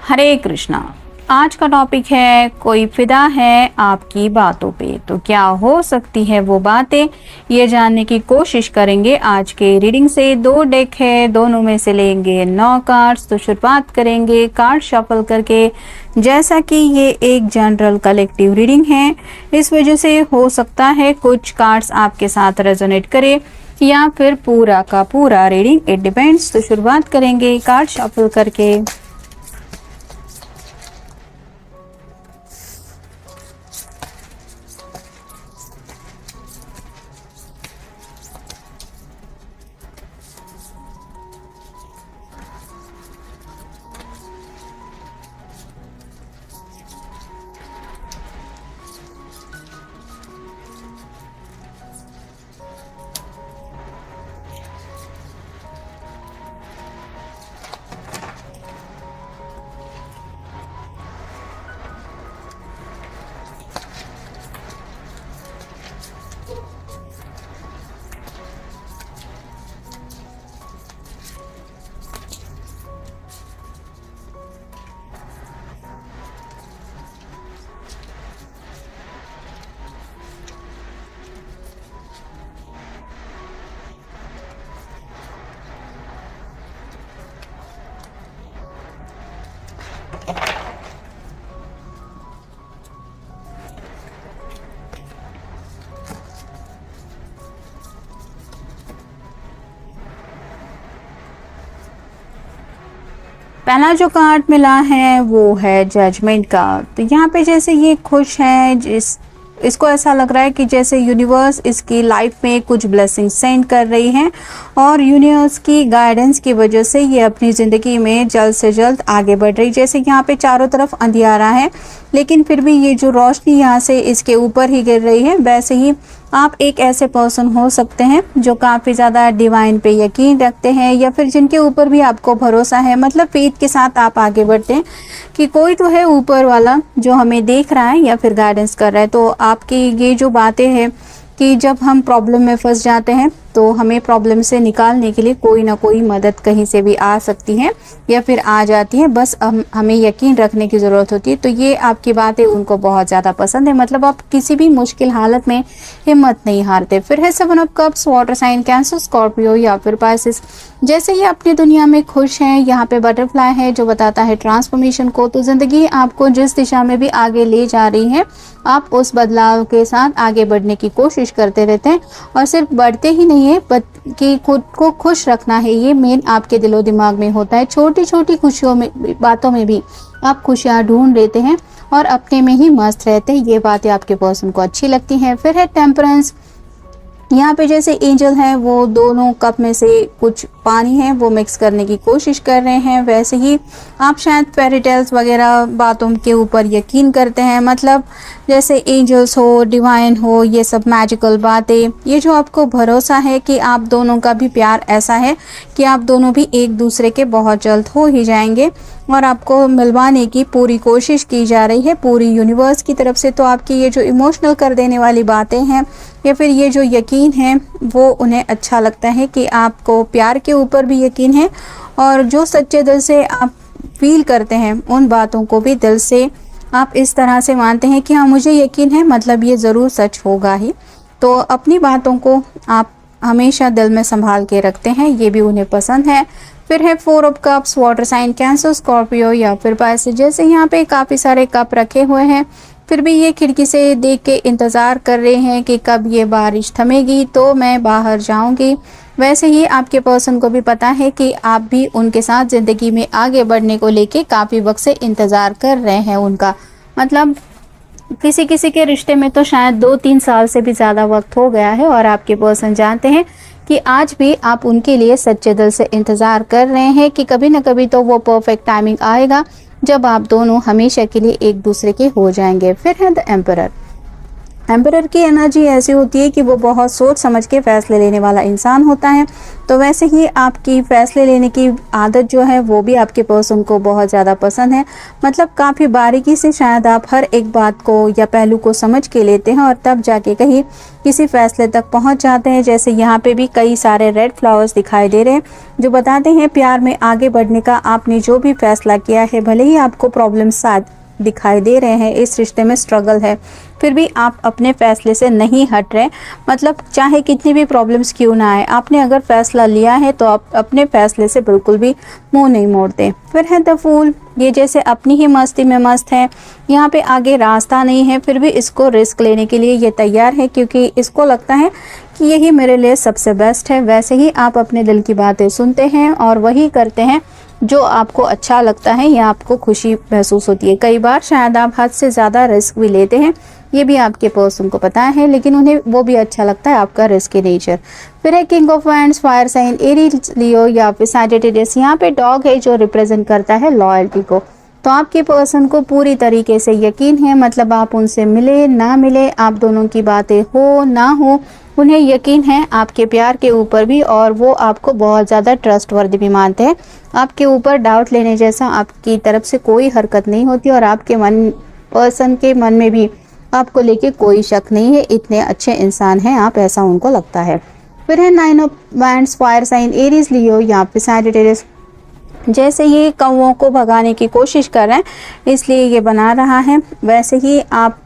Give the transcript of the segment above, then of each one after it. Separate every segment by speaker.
Speaker 1: हरे कृष्णा। आज का टॉपिक है कोई फिदा है आपकी बातों पे। तो क्या हो सकती है वो बातें, ये जानने की कोशिश करेंगे आज के रीडिंग से। 2 डेक है, दोनों में से लेंगे 9 कार्ड्स। तो शुरुआत करेंगे कार्ड शफल करके। जैसा कि ये एक जनरल कलेक्टिव रीडिंग है, इस वजह से हो सकता है कुछ कार्ड्स आपके साथ रेजोनेट करे या फिर पूरा का पूरा रीडिंग, इट डिपेंड्स। तो शुरुआत करेंगे कार्ड शफल करके। पहला जो कार्ड मिला है वो है जजमेंट का। तो यहाँ पे जैसे ये खुश है, इसको ऐसा लग रहा है कि जैसे यूनिवर्स इसकी लाइफ में कुछ ब्लेसिंग सेंड कर रही है और यूनिवर्स की गाइडेंस की वजह से ये अपनी ज़िंदगी में जल्द से जल्द आगे बढ़ रही। जैसे यहाँ पे चारों तरफ अंधियारा है, लेकिन फिर भी ये जो रोशनी यहाँ से इसके ऊपर ही गिर रही है। वैसे ही आप एक ऐसे पर्सन हो सकते हैं जो काफ़ी ज़्यादा डिवाइन पे यकीन रखते हैं या फिर जिनके ऊपर भी आपको भरोसा है, मतलब फेथ के साथ आप आगे बढ़ते हैं कि कोई तो है ऊपर वाला जो हमें देख रहा है या फिर गाइडेंस कर रहा है। तो आपकी ये जो बातें हैं कि जब हम प्रॉब्लम में फंस जाते हैं तो हमें प्रॉब्लम से निकालने के लिए कोई ना कोई मदद कहीं से भी आ सकती है या फिर आ जाती है, बस हमें यकीन रखने की ज़रूरत होती है। तो ये आपकी बातें उनको बहुत ज़्यादा पसंद है, मतलब आप किसी भी मुश्किल हालत में हिम्मत नहीं हारते। फिर है 7 of cups, water sign Cancer, Scorpio या फिर पाइसेस। जैसे ही अपनी दुनिया में खुश हैं, यहाँ पे बटरफ्लाई है जो बताता है ट्रांसफॉर्मेशन को। तो ज़िंदगी आपको जिस दिशा में भी आगे ले जा रही है, आप उस बदलाव के साथ आगे बढ़ने की कोशिश करते रहते हैं और सिर्फ बढ़ते ही नहीं है कि खुद को खुश रखना है, ये मेन आपके दिलो दिमाग में होता है। छोटी छोटी खुशियों में, बातों में भी आप खुशियाँ ढूंढ लेते हैं और अपने में ही मस्त रहते हैं। ये बातें आपके पर्सन को अच्छी लगती हैं। फिर है टेम्परेंस। यहाँ पे जैसे एंजल है वो दोनों कप में से कुछ पानी है वो मिक्स करने की कोशिश कर रहे हैं। वैसे ही आप शायद फेरी टेल्स वगैरह बातों के ऊपर यकीन करते हैं, मतलब जैसे एंजल्स हो, डिवाइन हो, ये सब मैजिकल बातें। ये जो आपको भरोसा है कि आप दोनों का भी प्यार ऐसा है कि आप दोनों भी एक दूसरे के बहुत जल्द हो ही जाएंगे और आपको मिलवाने की पूरी कोशिश की जा रही है पूरी यूनिवर्स की तरफ से। तो आपकी ये जो इमोशनल कर देने वाली बातें हैं या फिर ये जो यकीन है वो उन्हें अच्छा लगता है कि आपको प्यार के ऊपर भी यकीन है और जो सच्चे दिल से आप फील करते हैं उन बातों को भी दिल से आप इस तरह से मानते हैं कि हाँ मुझे यकीन है, मतलब ये ज़रूर सच होगा ही। तो अपनी बातों को आप हमेशा दिल में संभाल के रखते हैं, ये भी उन्हें पसंद है। फिर है 4 of cups, water sign Cancer, Scorpio या फिर पाइसेस। जैसे यहाँ पे काफ़ी सारे कप रखे हुए हैं, फिर भी ये खिड़की से देख के इंतज़ार कर रहे हैं कि कब ये बारिश थमेगी तो मैं बाहर जाऊंगी। वैसे ही आपके पर्सन को भी पता है कि आप भी उनके साथ ज़िंदगी में आगे बढ़ने को लेके काफ़ी वक्त से इंतज़ार कर रहे हैं उनका, मतलब किसी किसी के रिश्ते में तो शायद 2-3 साल से भी ज़्यादा वक्त हो गया है और आपके पर्सन जानते हैं कि आज भी आप उनके लिए सच्चे दिल से इंतज़ार कर रहे हैं कि कभी ना कभी तो वो परफेक्ट टाइमिंग आएगा जब आप दोनों हमेशा के लिए एक दूसरे के हो जाएंगे। फिर है द एम्परर। एम्परर की एनर्जी ऐसी होती है कि वो बहुत सोच समझ के फैसले लेने वाला इंसान होता है। तो वैसे ही आपकी फैसले लेने की आदत जो है वो भी आपके पर्सन को बहुत ज़्यादा पसंद है। मतलब काफ़ी बारीकी से शायद आप हर एक बात को या पहलू को समझ के लेते हैं और तब जाके कहीं किसी फैसले तक पहुंच जाते हैं। जैसे यहाँ पे भी कई सारे रेड फ्लावर्स दिखाई दे रहे हैं जो बताते हैं प्यार में आगे बढ़ने का आपने जो भी फैसला किया है, भले ही आपको प्रॉब्लम साथ दिखाई दे रहे हैं, इस रिश्ते में स्ट्रगल है, फिर भी आप अपने फैसले से नहीं हट रहे। मतलब चाहे कितनी भी प्रॉब्लम्स क्यों ना आए, आपने अगर फैसला लिया है तो आप अपने फैसले से बिल्कुल भी मुंह नहीं मोड़ते। फिर है द फूल, ये जैसे अपनी ही मस्ती में मस्त है, यहाँ पे आगे रास्ता नहीं है, फिर भी इसको रिस्क लेने के लिए ये तैयार है क्योंकि इसको लगता है कि यही मेरे लिए सबसे बेस्ट है। वैसे ही आप अपने दिल की बातें सुनते हैं और वही करते हैं जो आपको अच्छा लगता है या आपको खुशी महसूस होती है। कई बार शायद आप हद से ज़्यादा रिस्क भी लेते हैं, ये भी आपके पर्सन को पता है, लेकिन उन्हें वो भी अच्छा लगता है आपका रिस्की नेचर। फिर है king of wands, fire sign Aries, Leo या फिर सैजिटेरियस। यहाँ पे डॉग है जो रिप्रेजेंट करता है लॉयल्टी को। तो आपके पर्सन को पूरी तरीके से यकीन है, मतलब आप उनसे मिले ना मिले, आप दोनों की बातें हो ना हो, उन्हें यकीन है आपके प्यार के ऊपर भी और वो आपको बहुत ज़्यादा ट्रस्टवर्दी भी मानते हैं। आपके ऊपर डाउट लेने जैसा आपकी तरफ से कोई हरकत नहीं होती और आपके पर्सन के मन में भी आपको लेके कोई शक नहीं है, इतने अच्छे इंसान हैं आप, ऐसा उनको लगता है। फिर है nine of wands, fire sign Aries, Leo या फिर सैजिटेरियस। जैसे ये कौवों को भगाने की कोशिश कर रहे हैं इसलिए ये बना रहा है, वैसे ही आप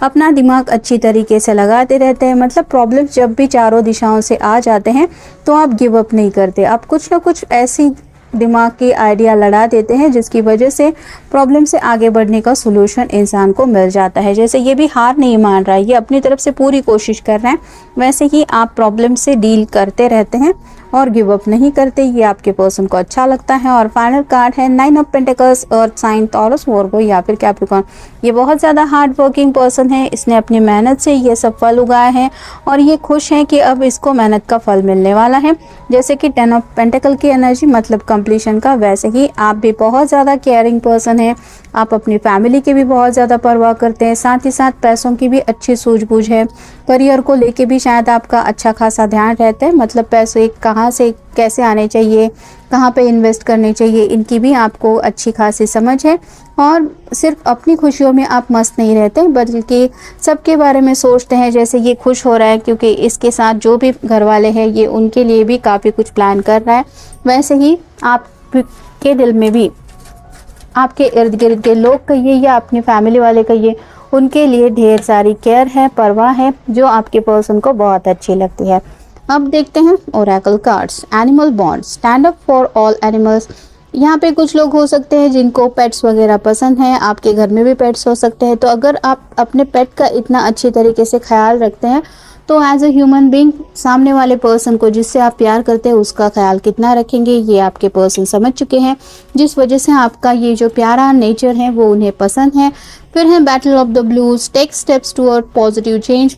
Speaker 1: अपना दिमाग अच्छी तरीके से लगाते रहते हैं। मतलब प्रॉब्लम जब भी चारों दिशाओं से आ जाते हैं तो आप गिव अप नहीं करते, आप कुछ ना कुछ ऐसी दिमाग की आइडिया लड़ा देते हैं जिसकी वजह से प्रॉब्लम से आगे बढ़ने का सोल्यूशन इंसान को मिल जाता है। जैसे ये भी हार नहीं मान रहा है, ये अपनी तरफ से पूरी कोशिश कर रहे हैं, वैसे ही आप प्रॉब्लम से डील करते रहते हैं और गिव अप नहीं करते, ये आपके पर्सन को अच्छा लगता है। और फाइनल कार्ड है nine of pentacles, earth sign, Taurus, Virgo या फिर कैप्रिकॉर्न। ये बहुत ज़्यादा हार्ड वर्किंग पर्सन है, इसने अपनी मेहनत से ये सब फल उगाए हैं और ये खुश है कि अब इसको मेहनत का फल मिलने वाला है। जैसे कि 10 ऑफ पेंटिकल की एनर्जी मतलब कंप्लीशन का, वैसे ही आप भी बहुत ज़्यादा केयरिंग पर्सन है, आप अपनी फैमिली की भी बहुत ज़्यादा परवाह करते हैं, साथ ही साथ पैसों की भी अच्छी सूझबूझ है। करियर को लेके भी शायद आपका अच्छा खासा ध्यान रहता है, मतलब पैसे कहाँ से कैसे आने चाहिए, कहाँ पे इन्वेस्ट करने चाहिए, इनकी भी आपको अच्छी खासी समझ है। और सिर्फ अपनी खुशियों में आप मस्त नहीं रहते बल्कि सबके बारे में सोचते हैं। जैसे ये खुश हो रहा है क्योंकि इसके साथ जो भी घर वाले हैं ये उनके लिए भी काफ़ी कुछ प्लान कर रहा है, वैसे ही आपके दिल में भी आपके इर्द गिर्द के लोग कहिए या अपनी फैमिली वाले कहिए, उनके लिए ढेर सारी केयर है, परवाह है, जो आपके पर्सन को बहुत अच्छी लगती है। अब देखते हैं Oracle cards. Animal bond, stand up for all animals. यहाँ पे कुछ लोग हो सकते हैं जिनको पेट्स वगैरह पसंद हैं, आपके घर में भी पेट्स हो सकते हैं। तो अगर आप अपने पेट का इतना अच्छी तरीके से ख्याल रखते हैं तो एज ए ह्यूमन बीइंग सामने वाले पर्सन को जिससे आप प्यार करते हैं उसका ख्याल कितना रखेंगे ये आपके पर्सन समझ चुके हैं, जिस वजह से आपका ये जो प्यारा नेचर है वो उन्हें पसंद है। फिर है battle of the blues, take steps toward positive change.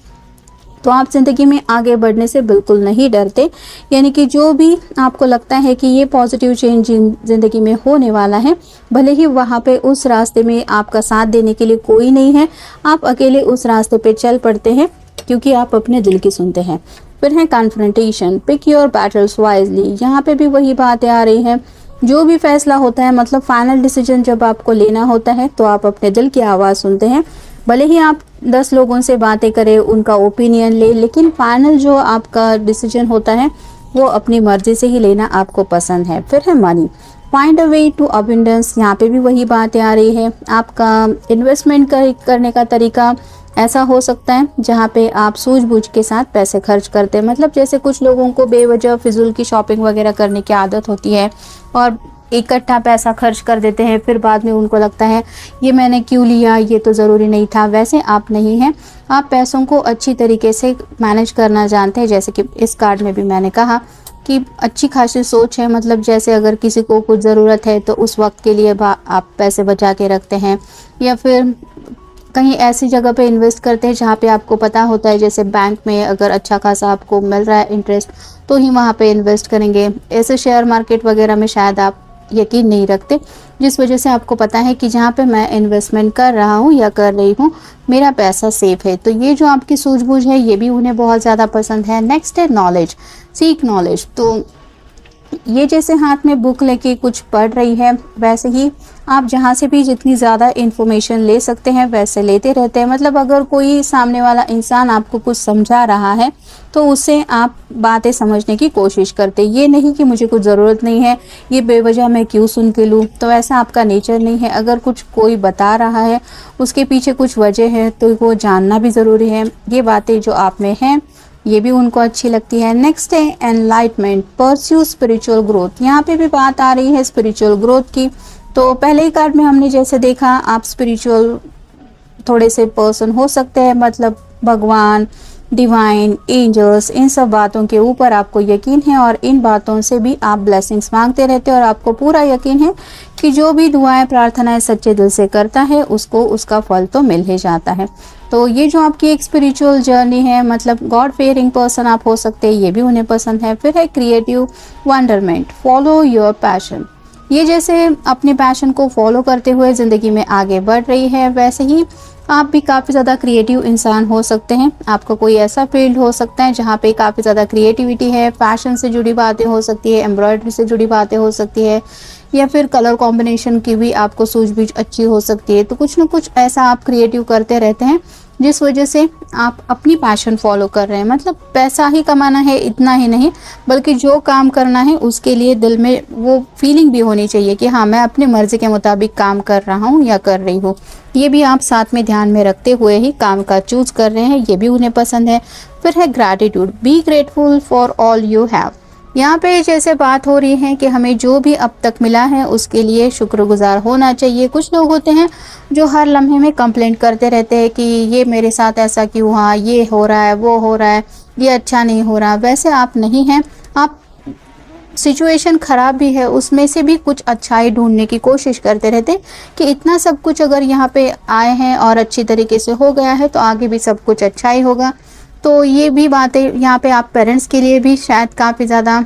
Speaker 1: तो आप ज़िंदगी में आगे बढ़ने से बिल्कुल नहीं डरते, यानी कि जो भी आपको लगता है कि ये पॉजिटिव चेंज ज़िंदगी में होने वाला है, भले ही वहाँ पे उस रास्ते में आपका साथ देने के लिए कोई नहीं है, आप अकेले उस रास्ते पे चल पड़ते हैं क्योंकि आप अपने दिल की सुनते हैं। फिर है confrontation, pick your battles wisely. यहाँ पे भी वही बातें आ रही हैं, जो भी फैसला होता है, मतलब फाइनल डिसीजन जब आपको लेना होता है तो आप अपने दिल की आवाज़ सुनते हैं। भले ही आप 10 लोगों से बातें करें, उनका ओपिनियन ले, लेकिन फाइनल जो आपका डिसीजन होता है वो अपनी मर्जी से ही लेना आपको पसंद है। फिर है money, find a way to abundance. यहाँ पे भी वही बातें आ रही है, आपका इन्वेस्टमेंट करने का तरीका ऐसा हो सकता है जहाँ पे आप सूझबूझ के साथ पैसे खर्च करते हैं। मतलब जैसे कुछ लोगों को बेवजह फिजूल की शॉपिंग वगैरह करने की आदत होती है और इकट्ठा पैसा खर्च कर देते हैं, फिर बाद में उनको लगता है ये मैंने क्यों लिया, ये तो ज़रूरी नहीं था। वैसे आप नहीं हैं, आप पैसों को अच्छी तरीके से मैनेज करना जानते हैं। जैसे कि इस कार्ड में भी मैंने कहा कि अच्छी खासी सोच है, मतलब जैसे अगर किसी को कुछ ज़रूरत है तो उस वक्त के लिए आप पैसे बचा के रखते हैं, या फिर कहीं ऐसी जगह पे इन्वेस्ट करते हैं जहाँ पे आपको पता होता है, जैसे बैंक में अगर अच्छा खासा आपको मिल रहा है इंटरेस्ट तो ही वहाँ पे इन्वेस्ट करेंगे। ऐसे शेयर मार्केट वगैरह में शायद आप यकीन नहीं रखते, जिस वजह से आपको पता है कि जहाँ पे मैं इन्वेस्टमेंट कर रहा हूँ या कर रही हूँ मेरा पैसा सेफ है। तो ये जो आपकी सूझबूझ है ये भी उन्हें बहुत ज़्यादा पसंद है। नेक्स्ट है नॉलेज, सीक नॉलेज। तो ये जैसे हाथ में बुक लेके कुछ पढ़ रही है, वैसे ही आप जहाँ से भी जितनी ज़्यादा इन्फॉर्मेशन ले सकते हैं वैसे लेते रहते हैं। मतलब अगर कोई सामने वाला इंसान आपको कुछ समझा रहा है तो उससे आप बातें समझने की कोशिश करते, ये नहीं कि मुझे कुछ ज़रूरत नहीं है, ये बेवजह मैं क्यों सुन के लूँ। तो ऐसा आपका नेचर नहीं है। अगर कुछ कोई बता रहा है उसके पीछे कुछ वजह है तो वो जानना भी ज़रूरी है। ये बातें जो आप में हैं ये भी उनको अच्छी लगती है। नेक्स्ट है एनलाइटमेंट, परस्यू स्पिरिचुअल ग्रोथ। यहाँ पे भी बात आ रही है स्पिरिचुअल ग्रोथ की। तो पहले ही कार्ड में हमने जैसे देखा आप स्पिरिचुअल थोड़े से पर्सन हो सकते हैं, मतलब भगवान, डिवाइन, एंजल्स, इन सब बातों के ऊपर आपको यकीन है और इन बातों से भी आप ब्लेसिंग्स मांगते रहते हैं और आपको पूरा यकीन है कि जो भी दुआएं प्रार्थनाएं सच्चे दिल से करता है उसको उसका फल तो मिल ही जाता है। तो ये जो आपकी एक स्पिरिचुअल जर्नी है, मतलब गॉड फेयरिंग पर्सन आप हो सकते हैं, ये भी उन्हें पसंद है। फिर है क्रिएटिव वंडरमेंट, फॉलो योर पैशन। ये जैसे अपने पैशन को फॉलो करते हुए ज़िंदगी में आगे बढ़ रही है, वैसे ही आप भी काफ़ी ज़्यादा क्रिएटिव इंसान हो सकते हैं। आपका कोई ऐसा फील्ड हो सकता है जहाँ पे काफ़ी ज़्यादा क्रिएटिविटी है, फैशन से जुड़ी बातें हो सकती है, एम्ब्रॉयडरी से जुड़ी बातें हो सकती है, या फिर कलर कॉम्बिनेशन की भी आपको सूझबूझ अच्छी हो सकती है। तो कुछ ना कुछ ऐसा आप क्रिएटिव करते रहते हैं जिस वजह से आप अपनी पैशन फॉलो कर रहे हैं। मतलब पैसा ही कमाना है इतना ही नहीं, बल्कि जो काम करना है उसके लिए दिल में वो फीलिंग भी होनी चाहिए कि हाँ मैं अपनी मर्जी के मुताबिक काम कर रहा हूँ या कर रही हूँ। ये भी आप साथ में ध्यान में रखते हुए ही काम का चूज कर रहे हैं, ये भी उन्हें पसंद है। फिर है gratitude, be grateful for all you have. यहाँ पे जैसे बात हो रही है कि हमें जो भी अब तक मिला है उसके लिए शुक्रगुजार होना चाहिए। कुछ लोग होते हैं जो हर लम्हे में कंप्लेंट करते रहते हैं कि ये मेरे साथ ऐसा क्यों हुआ, ये हो रहा है, वो हो रहा है, ये अच्छा नहीं हो रहा। वैसे आप नहीं हैं, आप सिचुएशन ख़राब भी है उसमें से भी कुछ अच्छाई ढूंढने की कोशिश करते रहते कि इतना सब कुछ अगर यहाँ पे आए हैं और अच्छी तरीके से हो गया है तो आगे भी सब कुछ अच्छा ही होगा। तो ये भी बातें यहाँ पे आप पेरेंट्स के लिए भी शायद काफ़ी ज़्यादा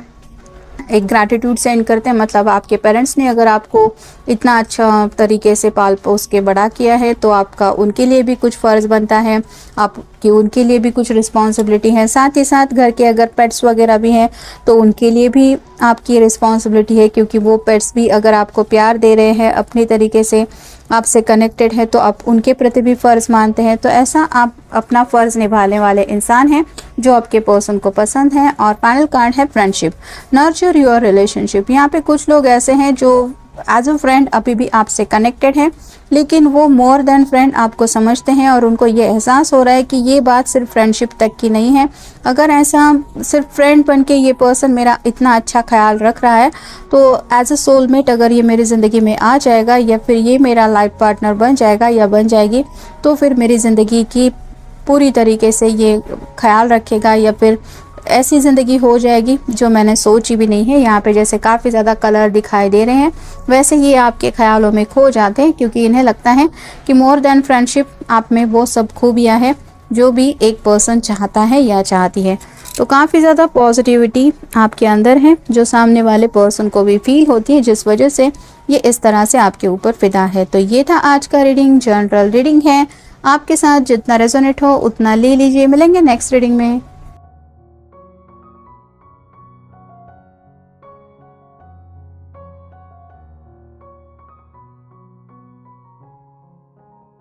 Speaker 1: एक ग्रैटिट्यूड सेंड करते हैं। मतलब आपके पेरेंट्स ने अगर आपको इतना अच्छा तरीके से पाल पोस के बड़ा किया है तो आपका उनके लिए भी कुछ फ़र्ज़ बनता है, आपकी उनके लिए भी कुछ रिस्पॉन्सिबिलिटी है। साथ ही साथ घर के अगर पेट्स वगैरह भी हैं तो उनके लिए भी आपकी रिस्पॉन्सिबिलिटी है, क्योंकि वो पेट्स भी अगर आपको प्यार दे रहे हैं, अपनी तरीके से आपसे कनेक्टेड है, तो आप उनके प्रति भी फ़र्ज़ मानते हैं। तो ऐसा आप अपना फ़र्ज़ निभाने वाले इंसान हैं जो आपके पर्सन को पसंद है। और फाइनल कार्ड है फ्रेंडशिप, नर्चर योर रिलेशनशिप। यहाँ पे कुछ लोग ऐसे हैं जो एज अ फ्रेंड अभी भी आपसे कनेक्टेड है, लेकिन वो मोर देन फ्रेंड आपको समझते हैं और उनको ये एहसास हो रहा है कि ये बात सिर्फ फ्रेंडशिप तक की नहीं है। अगर ऐसा सिर्फ फ्रेंड बन के ये पर्सन मेरा इतना अच्छा ख्याल रख रहा है तो एज अ सोलमेट अगर ये मेरी ज़िंदगी में आ जाएगा या फिर ये मेरा लाइफ पार्टनर बन जाएगा या बन जाएगी तो फिर मेरी ज़िंदगी की पूरी तरीके से ये ख्याल रखेगा या फिर ऐसी ज़िंदगी हो जाएगी जो मैंने सोची भी नहीं है। यहाँ पे जैसे काफ़ी ज़्यादा कलर दिखाई दे रहे हैं वैसे ही आपके ख्यालों में खो जाते हैं, क्योंकि इन्हें लगता है कि मोर देन फ्रेंडशिप आप में वो सब खूबियाँ हैं जो भी एक पर्सन चाहता है या चाहती है। तो काफ़ी ज़्यादा पॉजिटिविटी आपके अंदर है जो सामने वाले पर्सन को भी फील होती है, जिस वजह से ये इस तरह से आपके ऊपर फिदा है। तो ये था आज का रीडिंग, जनरल रीडिंग है, आपके साथ जितना रेजोनेट हो उतना ले लीजिए। मिलेंगे नेक्स्ट रीडिंग में।